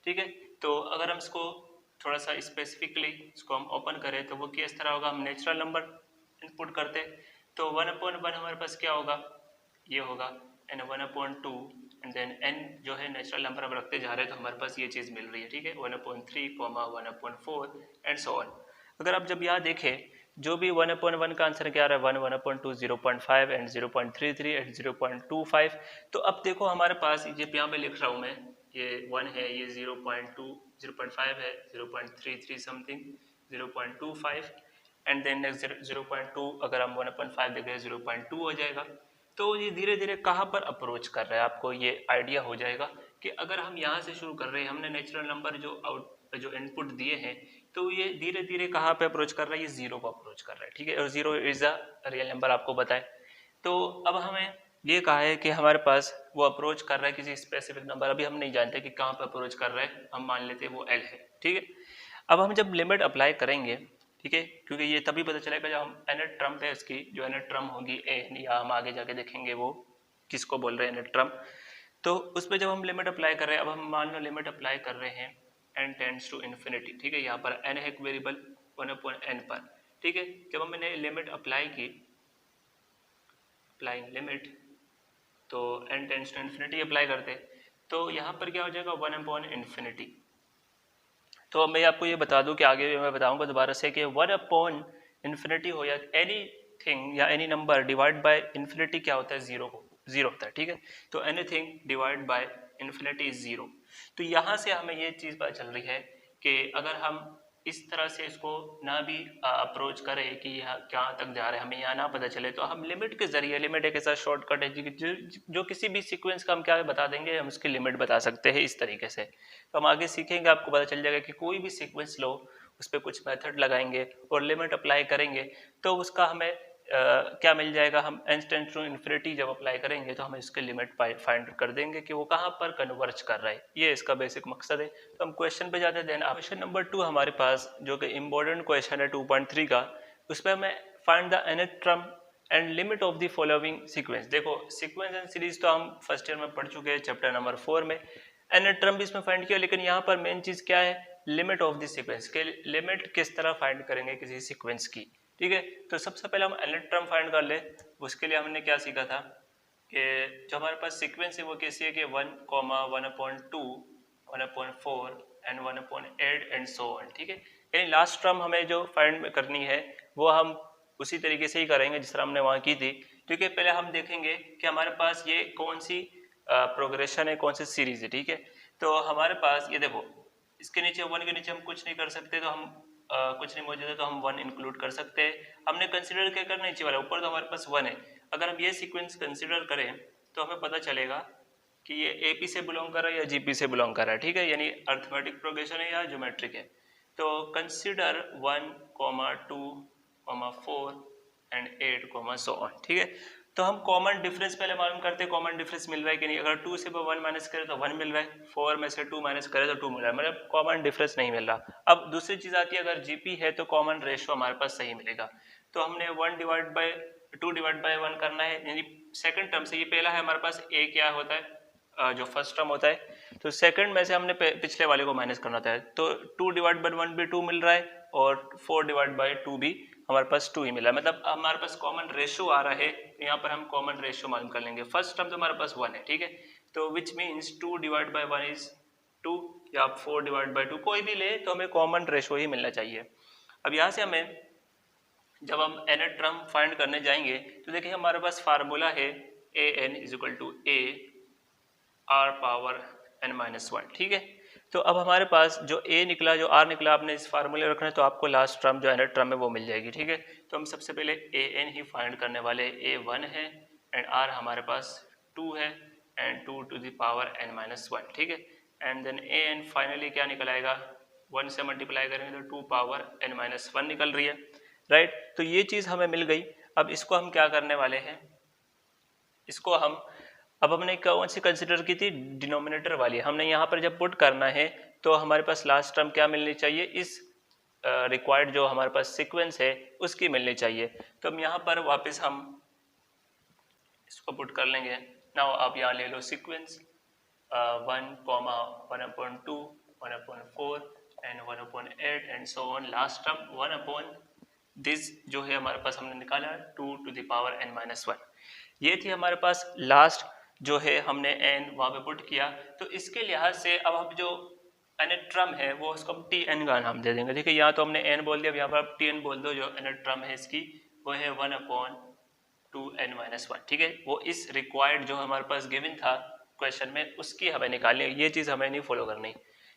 ठीक है। तो अगर हम इसको थोड़ा सा स्पेसिफिकली इसको हम ओपन करें तो वो किस तरह होगा, हम नेचुरल नंबर इनपुट करते तो 1/1 हमारे पास क्या होगा, ये होगा n 1/2 एंड देन n जो है नेचुरल नंबर हम रखते जा रहे हैं तो हमारे पास ये चीज़ मिल रही है, ठीक है। 1/3, 1/4 एंड सो ऑन। अगर आप जब यहाँ देखें जो भी 1/1 का आंसर क्या आ रहा है 1, 1/2, 0.5 एंड 0.33 एंड 0.25। तो अब देखो हमारे पास ये यहाँ पे लिख रहा हूँ मैं, ये 1 है, ये 0.2, 0.5 है, 0.33 समथिंग, 0.25 एंड देन नेक्स्ट 0.2, अगर हम 1/5 देख रहे हैं 0.2 हो जाएगा। तो ये धीरे धीरे कहाँ पर अप्रोच कर रहा है, आपको ये आइडिया हो जाएगा कि अगर हम यहाँ से शुरू कर रहे हैं, हमने नेचुरल नंबर जो इनपुट दिए हैं, तो ये धीरे धीरे कहाँ पे अप्रोच कर रहा है, ये जीरो को अप्रोच कर रहा है, ठीक है। और zero is a real number आपको बताए। तो अब हमें ये कहा है कि हमारे पास वो अप्रोच कर रहा है किसी स्पेसिफिक नंबर, अभी हम नहीं जानते कि कहाँ पे अप्रोच कर रहा है, हम मान लेते हैं वो एल है, ठीक है। अब हम जब लिमिट अप्लाई करेंगे, ठीक है, क्योंकि ये तभी पता चलेगा जब हम nth टर्म पे उसकी जो nth टर्म होगी एन, या हम आगे जाके देखेंगे वो किसको बोल रहे हैं nth टर्म। तो उस पर जब हम लिमिट अप्लाई कर रहे हैं, अब हम मान लो लिमिट अप्लाई कर रहे हैं n टेंड्स टू इन्फिनिटी, ठीक है। यहाँ पर n है एक वेरिएबल 1/n पर, ठीक है। जब हमने लिमिट अप्लाई की, अप्लाइंग लिमिट, तो n tends to infinity apply करते, तो यहाँ पर क्या हो जाएगा 1/∞। तो मैं आपको ये बता दूं कि आगे मैं बताऊंगा दोबारा से कि 1/∞ हो या एनी थिंग या any number divide by infinity क्या होता है, जीरो होता है, ठीक है। तो anything divide by infinity is zero. तो यहाँ से हमें ये चीज़ पता चल रही है कि अगर हम इस तरह से इसको ना भी अप्रोच करें कि यहाँ कहाँ तक जा रहे हैं, हमें यहाँ ना पता चले, तो हम लिमिट के जरिए, लिमिट एक ऐसा शॉर्टकट है जो किसी भी सीक्वेंस का हम क्या बता देंगे, हम उसकी लिमिट बता सकते हैं इस तरीके से। तो हम आगे सीखेंगे, आपको पता चल जाएगा कि कोई भी सीक्वेंस लो, उस पर कुछ मेथड लगाएंगे और लिमिट अप्लाई करेंगे तो उसका हमें क्या मिल जाएगा, हम इंस्टेंट टू इन्फिनिटी जब अप्लाई करेंगे तो हम इसके लिमिट फाइंड कर देंगे कि वो कहाँ पर कन्वर्ज कर रहा है। ये इसका बेसिक मकसद है। तो हम क्वेश्चन पे जाते हैं। देन क्वेश्चन नंबर 2 हमारे पास जो कि इम्पोर्टेंट क्वेश्चन है 2.3 का, उसमें हमें find the nth term and limit of the following sequence. देखो सीक्वेंस एंड सीरीज तो हम फर्स्ट ईयर में पढ़ चुके हैं चैप्टर नंबर 4 में, nth टर्म भी इसमें फाइंड किया, लेकिन यहाँ पर मेन चीज क्या है, लिमिट ऑफ द सीक्वेंस के लिमिट किस तरह फाइंड करेंगे किसी सीक्वेंस की, ठीक है। तो सबसे पहले हम nth टर्म फाइंड कर ले, उसके लिए हमने क्या सीखा था कि जो हमारे पास सीक्वेंस है वो कैसी है कि 1, 1/2, 1/4 एंड 1/8 एंड सो ऑन, ठीक है। यानी लास्ट टर्म हमें जो फाइंड करनी है वो हम उसी तरीके से ही करेंगे जिस तरह हमने वहाँ की थी, ठीक है। पहले हम देखेंगे कि हमारे पास ये कौन सी प्रोग्रेशन है, कौन सी सीरीज है, ठीक है। तो हमारे पास ये देखो, इसके नीचे 1 के नीचे हम कुछ नहीं कर सकते, तो हम कुछ नहीं मौजूद है तो हम 1 इंक्लूड कर सकते हैं। हमने कंसिडर क्या करना नीचे वाला, ऊपर तो हमारे पास 1 है। अगर हम ये सीक्वेंस कंसिडर करें तो हमें पता चलेगा कि ये एपी से बिलोंग कर रहा है या जीपी से बिलोंग कर रहा है, ठीक है, यानी अर्थमेटिक प्रोग्रेशन है या ज्योमेट्रिक है। तो कंसिडर 1, 2, 4 एंड 8 सो ऑन, ठीक है। तो हम कॉमन डिफरेंस पहले मालूम करते हैं, कॉमन डिफरेंस मिल रहा है कि नहीं। अगर 2 से 1 माइनस करें तो 1 मिल रहा है, 4 में से 2 माइनस करें तो 2 मिल रहा है, मतलब कॉमन डिफरेंस नहीं मिल रहा। अब दूसरी चीज आती है, अगर जीपी है तो कॉमन रेशियो हमारे पास सही मिलेगा। तो हमने 2 डिवाइड बाय 1 करना है, यानी सेकंड टर्म से। ये पहला है हमारे पास ए क्या होता है, जो फर्स्ट टर्म होता है, तो सेकंड में से हमने पिछले वाले को माइनस करना होता है। तो 2 डिवाइड बाय 1 भी 2 मिल रहा है और 4 डिवाइड बाय 2 भी हमारे पास 2 ही मिला है, मतलब हमारे पास कॉमन रेशियो आ रहा है। यहाँ पर हम कॉमन रेशियो मालूम कर लेंगे। फर्स्ट टर्म तो हमारे पास 1 है, ठीक है। तो which means 2 divide by 1 is 2 या 4 डिवाइड बाय 2, कोई भी ले तो हमें कॉमन रेशियो ही मिलना चाहिए। अब यहाँ से हमें जब हम nth टर्म फाइंड करने जाएंगे तो देखिए हमारे पास फार्मूला है an equal to a r power n-1, ठीक है। तो अब हमारे पास जो a निकला, जो r निकला, आपने इस फार्मूले रखना है तो आपको लास्ट टर्म जो nth टर्म है वो मिल जाएगी, ठीक है। तो हम सबसे पहले an ही फाइंड करने वाले, a 1 है एंड r हमारे पास 2 है and 2 to the power n-1, ठीक है। एंड देन an फाइनली क्या निकल आएगा, 1 से मल्टीप्लाई करेंगे तो 2 पावर n-1 निकल रही है, राइट। तो ये चीज़ हमें मिल गई। अब इसको हम क्या करने वाले हैं, इसको हम अब हमने कौन सी कंसिडर की थी, डिनोमिनेटर वाली। हमने यहाँ पर जब पुट करना है तो हमारे पास लास्ट टर्म क्या मिलनी चाहिए, इस रिक्वायर्ड जो हमारे पास सीक्वेंस है उसकी मिलनी चाहिए। तो हम यहाँ पर वापस हम इसको पुट कर लेंगे। नाउ आप यहाँ ले लो sequence 1, 1/2, 1/4 and 1/8 and so on. Last term 1 this जो है हमारे पास हमने निकाला 2 to the power n-1। ये थी हमारे पास लास्ट जो है हमने n वहाँ पे पुट किया। तो इसके लिहाज से अब हम जो nth टर्म है वो उसको हम tn का नाम दे देंगे। देखिए यहाँ तो हमने n बोल दिया, अब यहाँ पर आप tn बोल दो। जो nth टर्म है इसकी वो है 1/2n-1। ठीक है, वो इस रिक्वायर्ड जो हमारे पास गिवन था क्वेश्चन में उसकी हमें निकालनी है, ये चीज़ हमें नहीं फॉलो करनी।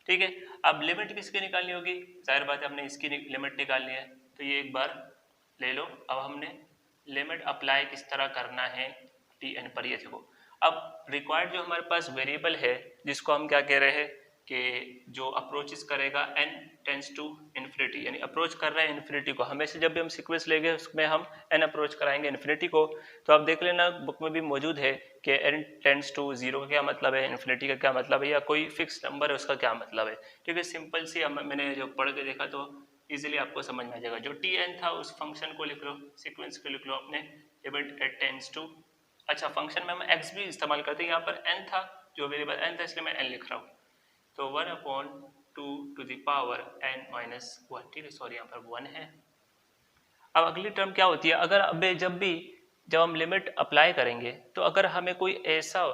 ठीक है, अब लिमिट किसकी निकालनी होगी, जाहिर बात है हमने इसकी लिमिट निकालनी है। तो ये एक बार ले लो। अब हमने लिमिट अप्लाई किस तरह करना है tn पर, ये देखो। अब रिक्वायर्ड जो हमारे पास वेरिएबल है जिसको हम क्या कह रहे हैं कि जो अप्रोचेस करेगा n टेंड्स टू इन्फिनिटी, यानी अप्रोच कर रहा है इन्फिनिटी को। हमेशा जब भी हम सीक्वेंस लेंगे उसमें हम n अप्रोच कराएंगे इन्फिनिटी को। तो आप देख लेना बुक में भी मौजूद है कि n टेंड्स टू 0 का क्या मतलब है, इन्फिनिटी का क्या मतलब है, या कोई फिक्स नंबर है उसका क्या मतलब है। ठीक है, सिंपल सी मैंने जो पढ़ के देखा तो इजीली आपको समझ में आ जाएगा। जो tn था उस फंक्शन को लिख लो, सीक्वेंस को लिख लो अपने, लिमिट एट टेंड्स टू, अच्छा फंक्शन में हम x भी इस्तेमाल करते हैं, यहाँ पर n था जो वेरिएबल n था इसलिए मैं n लिख रहा हूँ। तो 1/2 to the power n-1। ठीक है, सॉरी यहाँ पर 1 है। अब अगली टर्म क्या होती है, अगर अब जब हम लिमिट अप्लाई करेंगे तो अगर हमें कोई ऐसा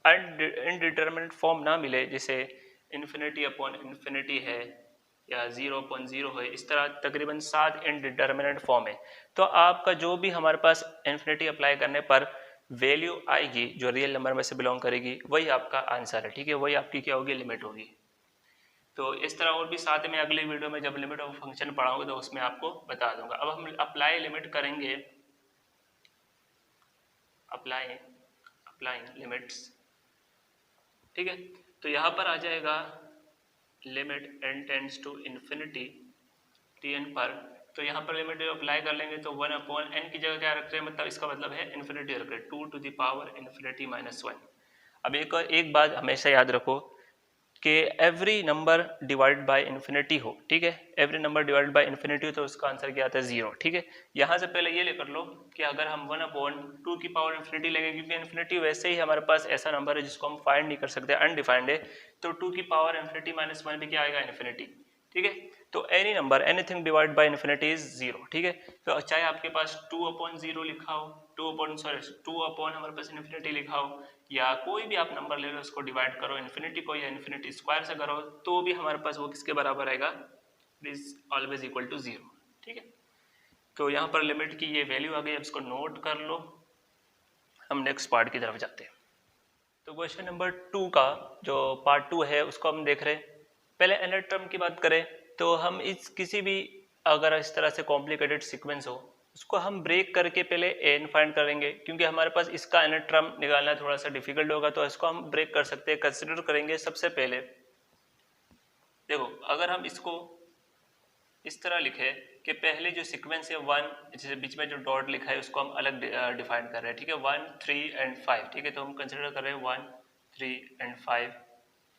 इनडिटर्मिनेट फॉर्म ना मिले, जैसे इन्फिनिटी अपॉन इन्फिनिटी है या 0/0 है, इस तरह तकरीबन 7 इनडिटर्मिनेट फॉर्म है, तो आपका जो भी हमारे पास इन्फिनिटी अप्लाई करने पर वैल्यू आएगी जो रियल नंबर में से बिलोंग करेगी वही आपका आंसर है। ठीक है, वही आपकी क्या होगी, लिमिट होगी। तो इस तरह और भी साथ में अगले वीडियो में जब लिमिट ऑफ फंक्शन पढ़ाऊंगा तो उसमें आपको बता दूंगा। अब हम अप्लाई लिमिट करेंगे, अप्लाई लिमिट्स। ठीक है, तो यहाँ पर आ जाएगा limit n tends to infinity tn पर। तो यहाँ पर लिमिट अप्लाई कर लेंगे तो 1/n की जगह क्या रख रहे हैं, मतलब इसका मतलब है इन्फिनिटी रख रहे हैं, 2 to the power इन्फिनिटी -1। अब एक बात हमेशा याद रखो कि every number divide by infinity हो। ठीक है, every number divide by infinity हो तो उसका आंसर क्या आता है, 0। ठीक है, यहाँ से पहले ये लेकर लो कि अगर हम 1/2 की पावर इन्फिनिटी लेंगे, क्योंकि इन्फिनिटी वैसे ही हमारे पास ऐसा नंबर है जिसको हम फाइंड नहीं कर सकते, अनडिफाइंड है, तो 2 की पावर इन्फिनिटी -1 भी क्या आएगा, इन्फिनिटी। ठीक है, तो any number anything divide by infinity is 0। ठीक है, तो चाहे आपके पास 2/0 लिखा हो, 2 हमारे पास इन्फिनिटी लिखा हो, या कोई भी आप नंबर ले लो उसको डिवाइड करो इन्फिनिटी को या इन्फिनिटी स्क्वायर से करो, तो भी हमारे पास वो किसके बराबर आएगा, it is always equal to 0। ठीक है, तो यहाँ पर लिमिट की ये वैल्यू आ गई, अब इसको नोट कर लो। हम नेक्स्ट पार्ट की तरफ जाते हैं। तो क्वेश्चन नंबर 2 का जो पार्ट 2 है उसको हम देख रहे हैं। पहले nth टर्म की बात करें तो हम इस किसी भी अगर इस तरह से कॉम्प्लिकेटेड सीक्वेंस हो उसको हम ब्रेक करके पहले n फाइंड करेंगे, क्योंकि हमारे पास इसका nth टर्म निकालना थोड़ा सा डिफिकल्ट होगा, तो इसको हम ब्रेक कर सकते हैं। कंसिडर करेंगे सबसे पहले, देखो अगर हम इसको इस तरह लिखे कि पहले जो सीक्वेंस है 1, जैसे बीच में जो डॉट लिखा है उसको हम अलग डिफाइन कर रहे हैं। ठीक है, 1, 3 एंड 5। ठीक है, तो हम कंसिडर कर रहे हैं 1, 3 एंड 5।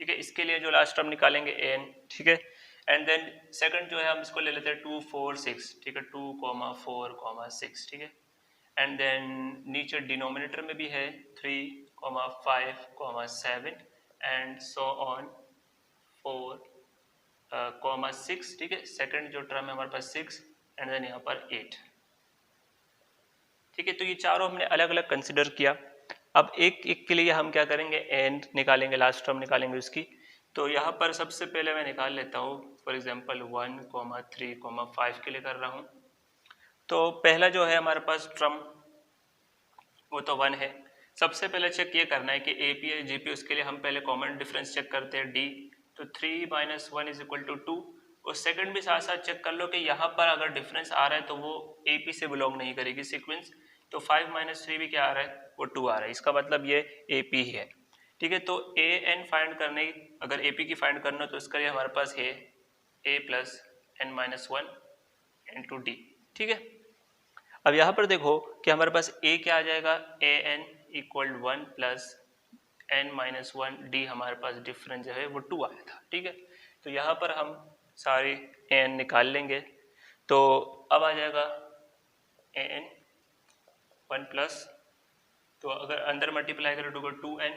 ठीक है, इसके लिए जो लास्ट टर्म निकालेंगे n। ठीक है, एंड देन सेकंड जो है हम इसको ले लेते हैं 2, 4, 6। ठीक है, 2, 4, 6। ठीक है, एंड देन नीचे डिनोमिनेटर में भी है 3, 5, 7 एंड सो ऑन 4, 6। ठीक है, सेकंड जो टर्म है हमारे पास 6 एंड देन यहाँ पर 8। ठीक है, तो ये चारों हमने अलग अलग कंसिडर किया। अब एक एक के लिए हम क्या करेंगे, एंड निकालेंगे, लास्ट टर्म निकालेंगे उसकी। तो यहाँ पर सबसे पहले मैं निकाल लेता हूँ फॉर एग्जांपल 1, 3, 5 के लिए कर रहा हूँ। तो पहला जो है हमारे पास टर्म वो तो 1 है। सबसे पहले चेक ये करना है कि AP है GP, उसके लिए हम पहले कॉमन डिफरेंस चेक करते हैं D। तो 3 - 1 इज इक्वल टू 2। और सेकंड भी साथ साथ चेक कर लो कि यहाँ पर अगर डिफरेंस आ रहा है तो वो AP से बिलोंग नहीं करेगी सीक्वेंस। तो 5 - 3 भी क्या आ रहा है, वो 2 आ रहा है, इसका मतलब ये AP ही है। ठीक है, तो AN फाइंड करने, अगर AP की फाइंड करना तो इसके लिए हमारे पास है A + n-1 × D। ठीक है, अब यहाँ पर देखो कि हमारे पास A क्या आ जाएगा, AN equal 1 plus n minus 1 D हमारे पास डिफरेंस जो है वो 2 आया था, ठीक है। तो यहाँ पर हम सारे n निकाल लेंगे, तो अब आ जाएगा an 1 प्लस, तो अगर अंदर मल्टीप्लाई करें तो 2n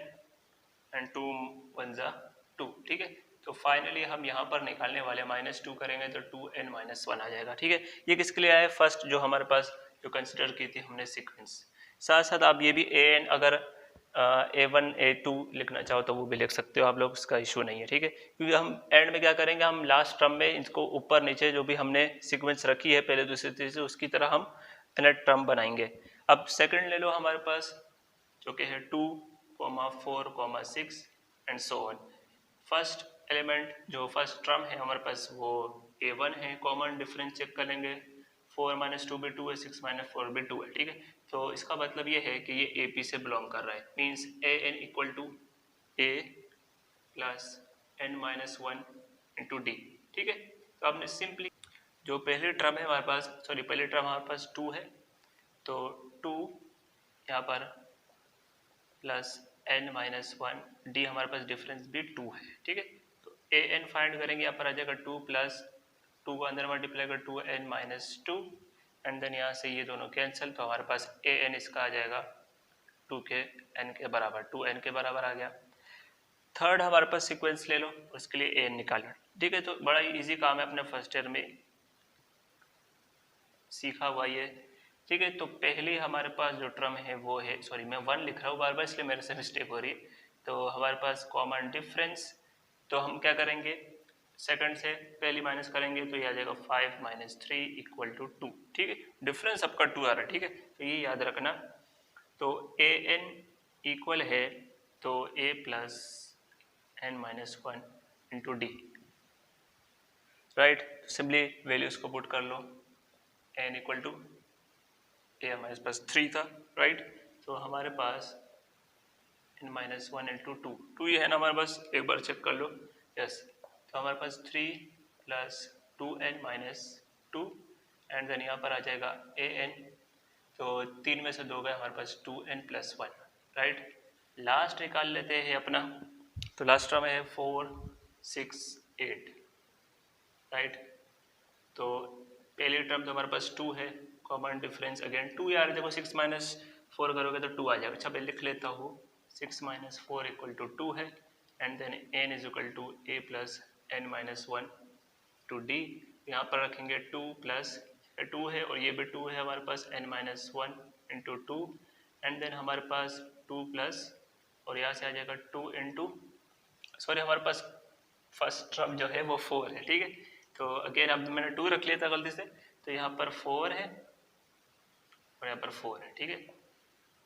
एंड 2 1 जा 2, ठीक है। तो फाइनली हम यहाँ पर निकालने वाले -2 करेंगे तो 2n माइनस 1 आ जाएगा, ठीक है। ये किसके लिए आया? फर्स्ट जो हमारे पास जो कंसिडर की थी हमने सीक्वेंस। साथ साथ आप ये भी an अगर a1 a2 लिखना चाहो तो वो भी लिख सकते हो आप लोग, इसका इशू नहीं है, ठीक है। क्योंकि हम एंड में क्या करेंगे, हम लास्ट टर्म में इसको ऊपर नीचे जो भी हमने सीक्वेंस रखी है पहले दूसरे तीसरे उसकी तरह हम नेट टर्म बनाएंगे। अब सेकंड ले लो हमारे पास जो कि है 2, 4, 6 and so on. First element जो फर्स्ट टर्म है हमारे पास वो a1 है, कॉमन डिफरेंस चेक कर लेंगे, 4 माइनस 2 भी 2 है, 6 माइनस 4 भी 2 है, ठीक है। तो इसका मतलब ये है कि ये AP से बिलोंग कर रहा है, means an equal to a plus n minus 1 into d, ठीक है। तो आपने सिंपली जो पहली टर्म है हमारे पास, पहली टर्म हमारे पास 2 है, तो 2 यहाँ पर प्लस n माइनस 1 डी हमारे पास डिफरेंस भी 2 है, ठीक है। तो an फाइंड करेंगे, यहाँ पर आ जाएगा 2 प्लस 2 को अंदर मल्टीप्लाई कर 2n माइनस 2 एंड देन यहाँ से ये दोनों कैंसिल, तो हमारे पास an इसका आ जाएगा 2 के n के बराबर, 2n के बराबर आ गया। थर्ड हमारे पास सीक्वेंस ले लो, उसके लिए an निकालना, ठीक है। तो बड़ा ही ईजी काम है, अपने फर्स्ट ईयर में सीखा हुआ ये, ठीक है। तो पहली हमारे पास जो टर्म है वो है, मैं 1 लिख रहा हूँ बार बार इसलिए मेरे से मिस्टेक हो रही है। तो हमारे पास कॉमन डिफरेंस, तो हम क्या करेंगे, सेकंड से पहली माइनस करेंगे तो ये आ जाएगा 5 माइनस 3 इक्वल टू 2, ठीक है। डिफरेंस आपका 2 आ रहा है, ठीक है। तो ये याद रखना। तो an इक्वल है तो a plus n minus 1 into D, right. Simply values को पुट कर लो, n इक्वल टू a हमारे पास 3 था, राइट। तो हमारे पास n माइनस 1 इंटू 2 ही है ना हमारे पास, एक बार चेक कर लो, यस। तो हमारे पास 3 plus 2n minus 2 and then यहाँ पर आ जाएगा an, तो 3 में से 2 गए, हमारे पास 2n प्लस 1, राइट। लास्ट निकाल लेते हैं अपना, तो लास्ट टर्म है 4 6 8, राइट। तो पहली टर्म तो हमारे पास 2 है, कॉमन डिफरेंस अगेन 2 यार, देखो 6 माइनस 4 करोगे तो 2 आ जाएगा। अच्छा मैं लिख लेता हूँ, 6 माइनस 4 इक्वल टू 2 है and then n is equal to a plus n minus 1 to d. यहाँ पर रखेंगे 2 प्लस 2 है और ये भी 2 है हमारे पास, n minus 1 into 2 and then हमारे पास 2 प्लस और यहाँ से आ जाएगा 2 इंटू हमारे पास फर्स्ट टर्म जो है वो 4 है, ठीक है। तो अगेन अब मैंने 2 रख लिया था गलती से, तो यहाँ पर 4 है और यहाँ पर 4 है, ठीक है।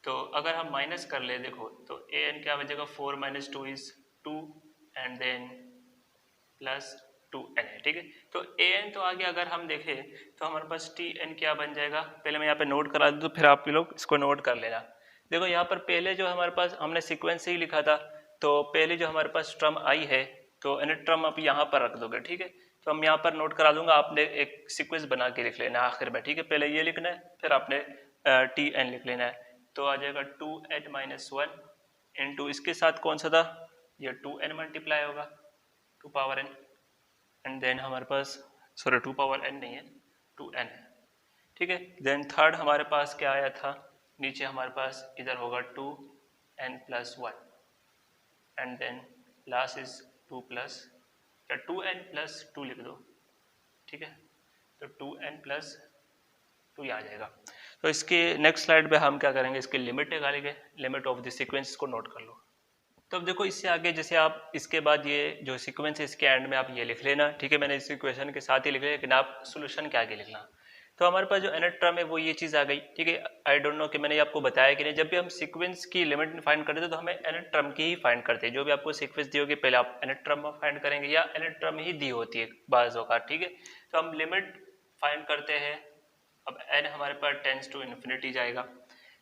तो अगर हम माइनस कर ले, देखो तो an क्या बचेगा, 4 minus 2 is 2 and then plus 2n है, ठीक है। तो an तो आगे अगर हम देखें तो हमारे पास tn क्या बन जाएगा, पहले मैं यहाँ पे नोट करा दूँ फिर आप लोग इसको नोट कर लेना। देखो यहाँ पर पहले जो हमारे पास हमने सीक्वेंस ही लिखा था, तो पहले जो हमारे पास टर्म आई है तो nth टर्म आप यहाँ पर रख दोगे, ठीक है। तो हम यहाँ पर नोट करा दूंगा, आपने एक सीक्वेंस बना के लिख लेना आखिर में, ठीक है। पहले ये लिखना है फिर आपने tn लिख लेना है, तो आ जाएगा 2n माइनस 1 इंटू इसके साथ कौन सा था, ये 2n मल्टीप्लाई होगा 2 पावर n एंड देन हमारे पास 2 पावर n नहीं है 2n है, ठीक है। देन थर्ड हमारे पास क्या आया था, नीचे हमारे पास इधर होगा 2n plus 1 and then last is 2 plus या 2n प्लस 2 लिख दो, ठीक है। तो 2n प्लस 2 आ जाएगा। तो इसके नेक्स्ट स्लाइड पे हम क्या करेंगे, इसकी लिमिट निकालेंगे, लिमिट ऑफ द सीक्वेंस को नोट कर लो। तो अब देखो इससे आगे जैसे आप इसके बाद ये जो सीक्वेंस है इसके एंड में आप ये लिख लेना, ठीक है। मैंने इस इक्वेशन के साथ ही लिख लिया, लेकिन आप सोल्यूशन के आगे लिखना। तो हमारे पास जो nth टर्म है वो ये चीज़ आ गई, ठीक है। आई डोंट नो कि मैंने आपको बताया कि नहीं, जब भी हम सीक्वेंस की लिमिट फाइंड करते हैं तो हमें nth टर्म की ही फाइंड करते हैं। जो भी आपको सीक्वेंस दी होगी पहले आप nth टर्म फाइंड करेंगे या nth टर्म ही दी होती है बाज़ औक़ात, ठीक है। तो हम लिमिट फाइंड करते हैं, अब n हमारे पास टेंड्स टू इन्फिनिटी जाएगा।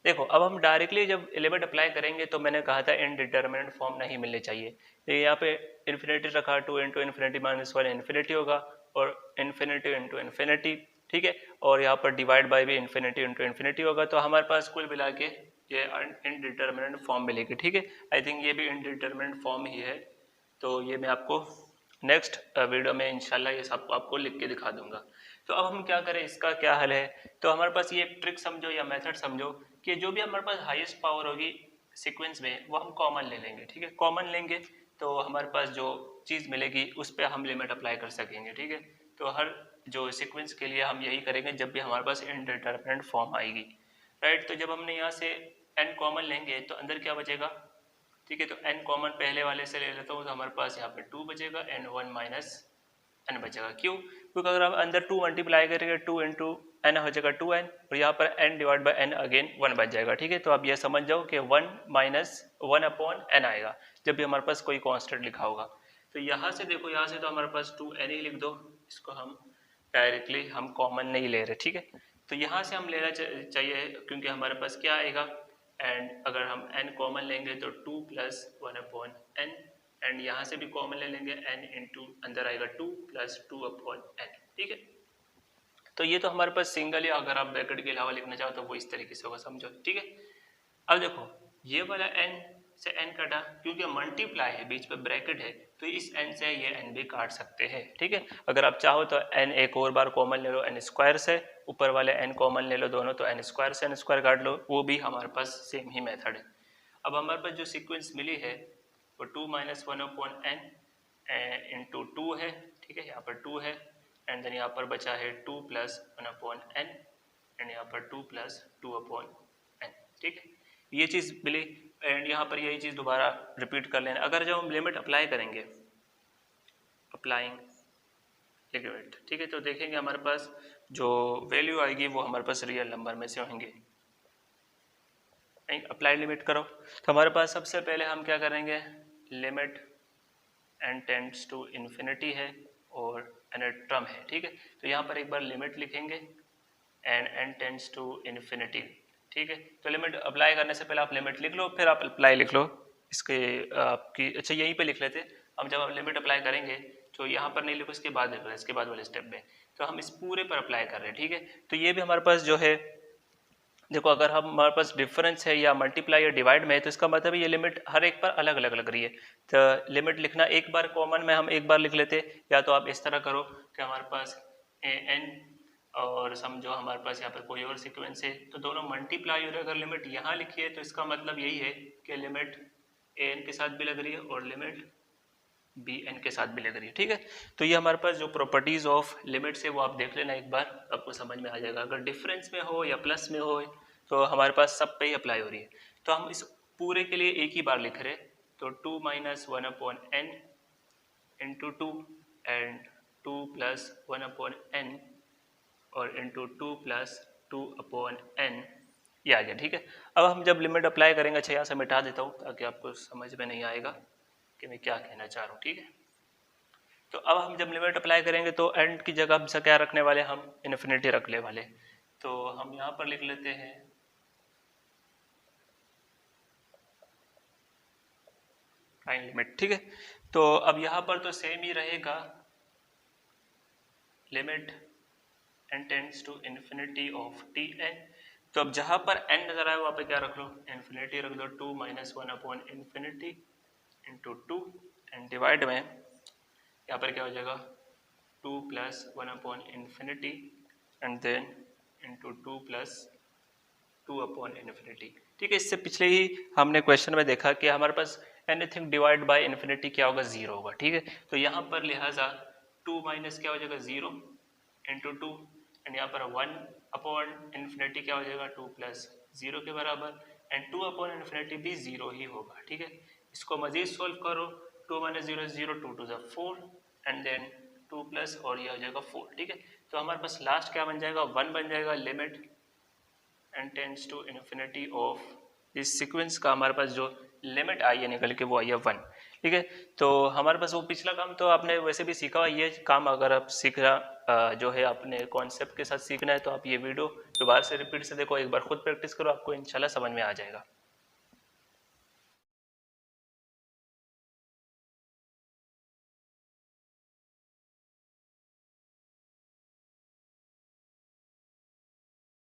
देखो अब हम डायरेक्टली जब लिमिट अप्लाई करेंगे तो मैंने कहा था इनडिटरमिनेट फॉर्म नहीं मिलनी चाहिए, तो यहाँ पे इन्फिनिटी रखा, 2 इंटू इन्फिनिटी माइनस 1 इन्फिनिटी होगा और इन्फिनिटी इंटू इन्फिनिटी, ठीक है। और यहाँ पर डिवाइड बाय भी इन्फिनिटी इंटू इन्फिनिटी होगा। तो हमारे पास कुल मिला के ये इनडिटर्मिनेट फॉर्म मिलेगी, ठीक है। आई थिंक ये भी इनडिटर्मिनेट फॉर्म ही है, तो ये मैं आपको नेक्स्ट वीडियो में इंशाल्लाह ये सब आपको लिख के दिखा दूंगा। तो अब हम क्या करें, इसका क्या हल है। तो हमारे पास ये एक ट्रिक समझो या मेथड समझो कि जो भी हमारे पास हाईएस्ट पावर होगी सीक्वेंस में वो हम कॉमन ले लेंगे, ठीक है। कॉमन लेंगे तो हमारे पास जो चीज़ मिलेगी उस पर हम लिमिट अप्लाई कर सकेंगे, ठीक है। तो हर जो सीक्वेंस के लिए हम यही करेंगे जब भी हमारे पास इनडिटर्मिनेट फॉर्म आएगी, राइट। तो जब हमने यहाँ से n कॉमन लेंगे तो अंदर क्या बचेगा, ठीक है। तो n कॉमन पहले वाले से ले लेता हूँ तो हमारे पास यहाँ पे 2 बचेगा, n1 माइनस n बचेगा। क्यों, क्योंकि अगर आप अंदर 2 मल्टीप्लाई करेंगे 2 इंटू n हो जाएगा 2n, और यहाँ पर n divide by n again 1 बच जाएगा, ठीक है। तो आप ये समझ जाओ कि 1 माइनस 1 अपॉन n आएगा जब भी हमारे पास कोई कांस्टेंट लिखा होगा। तो यहाँ से देखो, यहाँ से तो हमारे पास 2n ही लिख दो, इसको हम डायरेक्टली हम कॉमन नहीं ले रहे, ठीक है। तो यहाँ से हम लेना चाहिए क्योंकि हमारे पास क्या आएगा, एंड अगर हम n कॉमन लेंगे तो 2 प्लस 1 अपॉन n, एंड यहाँ से भी कॉमन ले लेंगे n इंटू अंदर आएगा 2 प्लस 2 अपॉन n, ठीक है। तो ये तो हमारे पास सिंगल है, अगर आप ब्रैकेट के अलावा लिखना चाहो तो वो इस तरीके से होगा, समझो, ठीक है। अब देखो ये वाला n से n कटा, क्योंकि मल्टीप्लाई है बीच में ब्रैकेट है, तो इस n से ये n भी काट सकते हैं, ठीक है। अगर आप चाहो तो n एक और बार कॉमन ले लो n स्क्वायर से, ऊपर वाले n कॉमन ले लो दोनों, तो n स्क्वायर से n स्क्वायर काट लो, वो भी हमारे पास सेम ही मेथड है। अब हमारे पास जो सीक्वेंस मिली है वो 2 माइनस 1 अपॉन n इंटू 2 है, ठीक है। यहाँ पर 2 है, एंड देन यहाँ पर बचा है 2 प्लस 1 अपॉन n, एंड यहाँ पर 2 प्लस 2 अपॉन n, ठीक है। ये चीज़ मिली, एंड यहाँ पर यही चीज़ दोबारा रिपीट कर लेना। अगर जब हम लिमिट अप्लाई करेंगे, अप्लाइंग लिमिट, ठीक है, तो देखेंगे हमारे पास जो वैल्यू आएगी वो हमारे पास रियल नंबर में से होंगे। अप्लाइड लिमिट करो तो हमारे पास सबसे पहले हम क्या करेंगे, limit n tends to infinity है और n टर्म है, ठीक है। तो यहाँ पर एक बार लिमिट लिखेंगे and n tends to infinity, ठीक है। तो लिमिट अप्लाई करने से पहले आप लिमिट लिख लो, फिर आप अप्लाई लिख लो इसके आपकी, अच्छा यहीं पे लिख लेते हम। जब आप लिमिट अप्लाई करेंगे तो यहाँ पर नहीं लिखो, इसके बाद लिखो, इसके बाद वाले स्टेप में। तो हम इस पूरे पर अप्लाई कर रहे हैं, ठीक है। तो ये भी हमारे पास जो है, देखो अगर हम हमारे पास डिफरेंस है या मल्टीप्लाई या डिवाइड में है, तो इसका मतलब ये लिमिट हर एक पर अलग अलग लग रही है। तो लिमिट लिखना एक बार कॉमन में हम एक बार लिख लेते, या तो आप इस तरह करो कि हमारे पास an और समझो हमारे पास यहाँ पर कोई और सीक्वेंस है, तो दोनों मल्टीप्लाई हो रहे। अगर लिमिट यहाँ लिखी है तो इसका मतलब यही है कि लिमिट an के साथ भी लग रही है और लिमिट bn के साथ भी लग रही है, ठीक है। तो ये हमारे पास जो प्रॉपर्टीज ऑफ लिमिट्स है वो आप देख लेना एक बार, आपको समझ में आ जाएगा। अगर डिफरेंस में हो या प्लस में हो तो हमारे पास सब पे ही अप्लाई हो रही है। तो हम इस पूरे के लिए एक ही बार लिख रहे, तो 2 minus 1 upon n into 2 and 2 plus 1 upon n और इंटू 2 प्लस 2 अपॉन n, ये आ गया, ठीक है। अब हम जब लिमिट अप्लाई करेंगे, अच्छा यहाँ से मिटा देता हूँ ताकि आपको समझ में नहीं आएगा कि मैं क्या कहना चाह रहा हूँ, ठीक है। तो अब हम जब लिमिट अप्लाई करेंगे तो एंड की जगह हम क्या रखने वाले, हम इन्फिनिटी रखने वाले। तो हम यहाँ पर लिख लेते हैं फाइन लिमिट, ठीक है। तो अब यहाँ पर तो सेम ही रहेगा, limit n tends to infinity of tn। तो अब जहाँ पर n नजर आए वहाँ पे क्या रख लो, इन्फिनिटी रख दो, 2 minus 1 upon infinity into 2 and divide में यहाँ पर क्या हो जाएगा 2 plus 1 upon infinity and then into 2 plus 2 upon infinity, ठीक है। इससे पिछले ही हमने क्वेश्चन में देखा कि हमारे पास एनीथिंग डिवाइड बाय इन्फिनिटी क्या होगा, 0 होगा, ठीक है। तो यहाँ पर लिहाजा 2 माइनस क्या हो जाएगा 0 इंटू 2 एंड यहाँ पर 1 अपॉन इन्फिनिटी क्या हो जाएगा 2 प्लस 0 के बराबर, एंड 2 अपॉन इन्फिनिटी भी 0 ही होगा, ठीक है। इसको मजीद सोल्व करो, 2 minus 0 0, 2 to the 4 and then 2 plus और ये हो जाएगा 4, ठीक है। तो हमारे पास लास्ट क्या बन जाएगा, 1 बन जाएगा। Limit n tends to infinity of इस सीक्वेंस का हमारे पास जो लिमिट आई है निकल के वो आई है 1, ठीक है। तो हमारे पास वो पिछला काम तो आपने वैसे भी सीखा हुआ, ये काम अगर आप सीखना जो है अपने कॉन्सेप्ट के साथ सीखना है तो आप ये वीडियो दोबारा से रिपीट से देखो, एक बार खुद प्रैक्टिस करो, आपको इंशाल्लाह समझ में आ जाएगा।